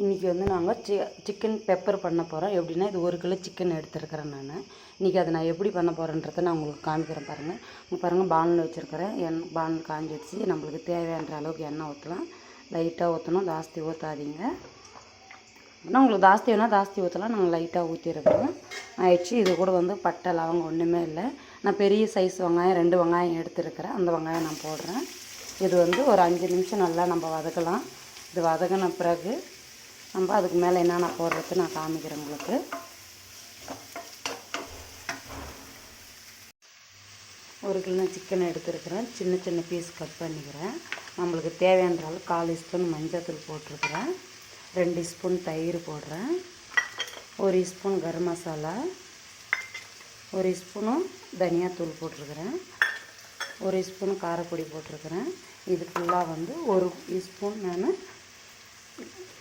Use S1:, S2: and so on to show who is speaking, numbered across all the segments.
S1: இன்றைக்கி வந்து நாங்கள் சிக்கன் பெப்பர் பண்ண போகிறோம். எப்படின்னா இது 1 கிலோ சிக்கன் எடுத்துருக்கிறேன் நான். இன்றைக்கி அதை நான் எப்படி பண்ண போகிறேன்றதை நான் உங்களுக்கு காமிக்கிறேன் பாருங்கள். இங்கே பாருங்கள், பானில் வச்சுருக்கிறேன். பானில் காஞ்சிடுச்சு. நம்மளுக்கு தேவையான அளவுக்கு எண்ணெய் ஊற்றலாம். லைட்டாக ஊற்றணும், ஜாஸ்தி ஊற்றாதீங்க. ஆனால் உங்களுக்கு ஜாஸ்தி வேணால் ஜாஸ்தி ஊற்றலாம். நாங்கள் லைட்டாக ஊற்றிருக்கிறோம். ஆயிடுச்சு. இது கூட வந்து பட்டை லவங்கம் ஒன்றுமே இல்லை. நான் பெரிய சைஸ் வெங்காயம் 2 வெங்காயம் எடுத்துருக்கிறேன். அந்த வெங்காயம் நான் போடுறேன். இது வந்து ஒரு 5 நிமிஷம் நல்லா நம்ம வதக்கலாம். இது வதங்கின பிறகு நம்ம அதுக்கு மேலே என்னென்ன போடுறது நான் காமிக்கிறேன் உங்களுக்கு. ஒரு கிலோ சிக்கன் எடுத்துருக்கிறேன். சின்ன சின்ன பீஸ் கட் பண்ணிக்கிறேன். நம்மளுக்கு தேவையான அளவு 1/4 ஸ்பூன் மஞ்சள் போட்டிருக்கிறேன். 2 ஸ்பூன் தயிர் போடுறேன். 1 ஸ்பூன் கரம் மசாலா, 1 ஸ்பூனு தனியாத்தூள் போட்டிருக்கிறேன். 1 ஸ்பூன் காரப்பொடி போட்டிருக்கிறேன். இது ஃபுல்லாக வந்து 1 ஸ்பூன் நான்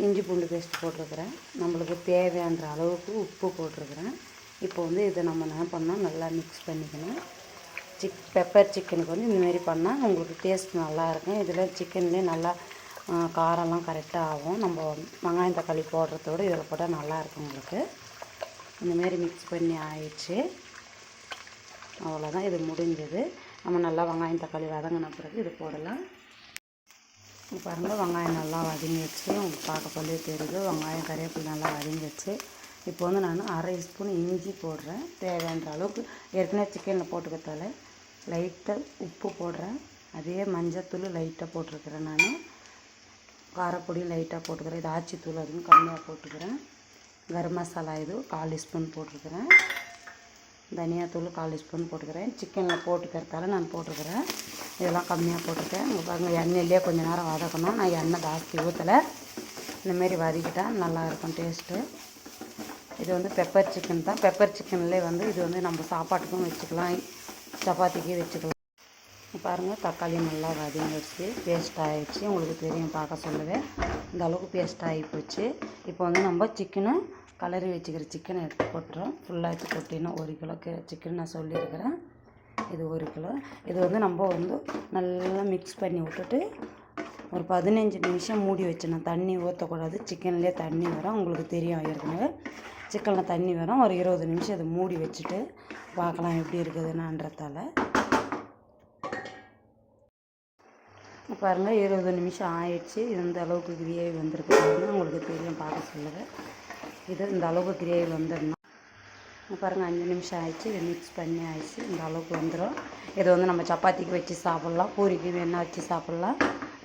S1: இஞ்சி பூண்டு பேஸ்ட் போட்டிருக்கிறேன். நம்மளுக்கு தேவையான அளவுக்கு உப்பு போட்டிருக்கிறேன். இப்போ வந்து இதை நம்ம என்ன பண்ணால் நல்லா மிக்ஸ் பண்ணிக்கணும். பெப்பர் சிக்கனுக்கு வந்து இந்தமாரி பண்ணால் உங்களுக்கு டேஸ்ட் நல்லாயிருக்கும். இதில் சிக்கன்லேயே நல்லா காரம்லாம் கரெக்டாக ஆகும். நம்ம வெங்காயம் தக்காளி போடுறதோடு இதில் போட்டால் நல்லாயிருக்கும் உங்களுக்கு. இந்தமாரி மிக்ஸ் பண்ணி ஆயிடுச்சு. அவ்வளோதான், இது முடிஞ்சது. நம்ம நல்லா வெங்காயம் தக்காளி வதங்கின பிறகு இது போடலாம். பாருங்கள், வெங்காயம் நல்லா வதங்கிடுச்சு. உங்களுக்கு பார்க்க சொல்லி தெரியுது. வெங்காயம் கறிவேப்பிலை நல்லா வதங்கிடுச்சு. இப்போ வந்து நான் 1/2 ஸ்பூன் இஞ்சி போடுறேன். தேவையான அளவுக்கு ஏற்கனவே சிக்கனில் போட்டுக்கிறதால லைட்டாக உப்பு போடுறேன். அதே மஞ்சத்தூள் லைட்டாக போட்டிருக்கிறேன். நான் காரப்பொடி லைட்டாக போட்டுக்கிறேன். இது ஆச்சித்தூள் அதுவும் கம்மியாக போட்டுக்கிறேன். கரம் மசாலா இது 1/4 ஸ்பூன் போட்டிருக்கிறேன். தனியாத்தூள் 1/4 ஸ்பூன் போட்டுக்கிறேன். சிக்கனில் போட்டுக்கிறதால நான் போட்டுக்கிறேன். இதெல்லாம் கம்மியாக போட்டுருக்கேன். இங்கே பாருங்கள், எண்ணெயிலே கொஞ்சம் நேரம் வதக்கணும். நான் எண்ணெய் ஜாஸ்தி ஊற்றலை. இந்தமாரி வதக்கிட்டால் நல்லாயிருக்கும் டேஸ்ட்டு. இது வந்து பெப்பர் சிக்கன் தான். பெப்பர் சிக்கன்லேயே வந்து இது வந்து நம்ம சாப்பாட்டுக்கும் வச்சுக்கலாம், சப்பாத்திக்கு வச்சுக்கலாம். பாருங்கள், தக்காளி நல்லா வதங்கிடுச்சு. பேஸ்ட் ஆகிடுச்சு. உங்களுக்கு தெரியும், பார்க்க சொல்லுவேன். இந்த அளவுக்கு பேஸ்ட் ஆகி போச்சு. இப்போ வந்து நம்ம சிக்கனை கலரி வச்சுக்கிற சிக்கனை எடுத்து போட்டுறோம். ஃபுல்லாக வச்சு கொட்டினா 1 கிலோ சிக்கன் நான் சொல்லியிருக்கிறேன். இது 1 கிலோ. இது வந்து நம்ம வந்து நல்லா மிக்ஸ் பண்ணி விட்டுட்டு ஒரு 15 நிமிஷம் மூடி வச்சிடணும். தண்ணி ஊற்றக்கூடாது. சிக்கன்லேயே தண்ணி வரும், உங்களுக்கு தெரியும். ஏற்கனவே சிக்கனில் தண்ணி வரும். ஒரு 20 நிமிஷம் இதை மூடி வச்சுட்டு பார்க்கலாம் எப்படி இருக்குதுன்னான்றதால. பாருங்கள், 20 நிமிஷம் ஆயிடுச்சு. இந்த அளவுக்கு கிரேவி வந்திருக்குதுன்னு உங்களுக்கு தெரியும், பார்க்க சொல்லுவேன். இது இந்த அளவுக்கு கிரேவி வந்துடணும். பாருங்கள், 5 நிமிஷம் ஆயிடுச்சு. இதை மிக்ஸ் பண்ணி ஆயிடுச்சு. இந்த அளவுக்கு வந்துடும். இதை வந்து நம்ம சப்பாத்திக்கு வச்சு சாப்பிட்லாம், பூரிக்கு வேணால் வச்சு சாப்பிட்லாம்,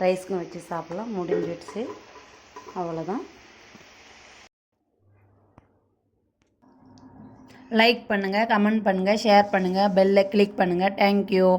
S1: ரைஸ்க்கும் வச்சு சாப்பிட்லாம். முடிஞ்சிடுச்சு. அவ்வளோதான்.
S2: லைக் பண்ணுங்கள், கமெண்ட் பண்ணுங்கள், ஷேர் பண்ணுங்கள், பெல்லை கிளிக் பண்ணுங்கள். தேங்க்யூ.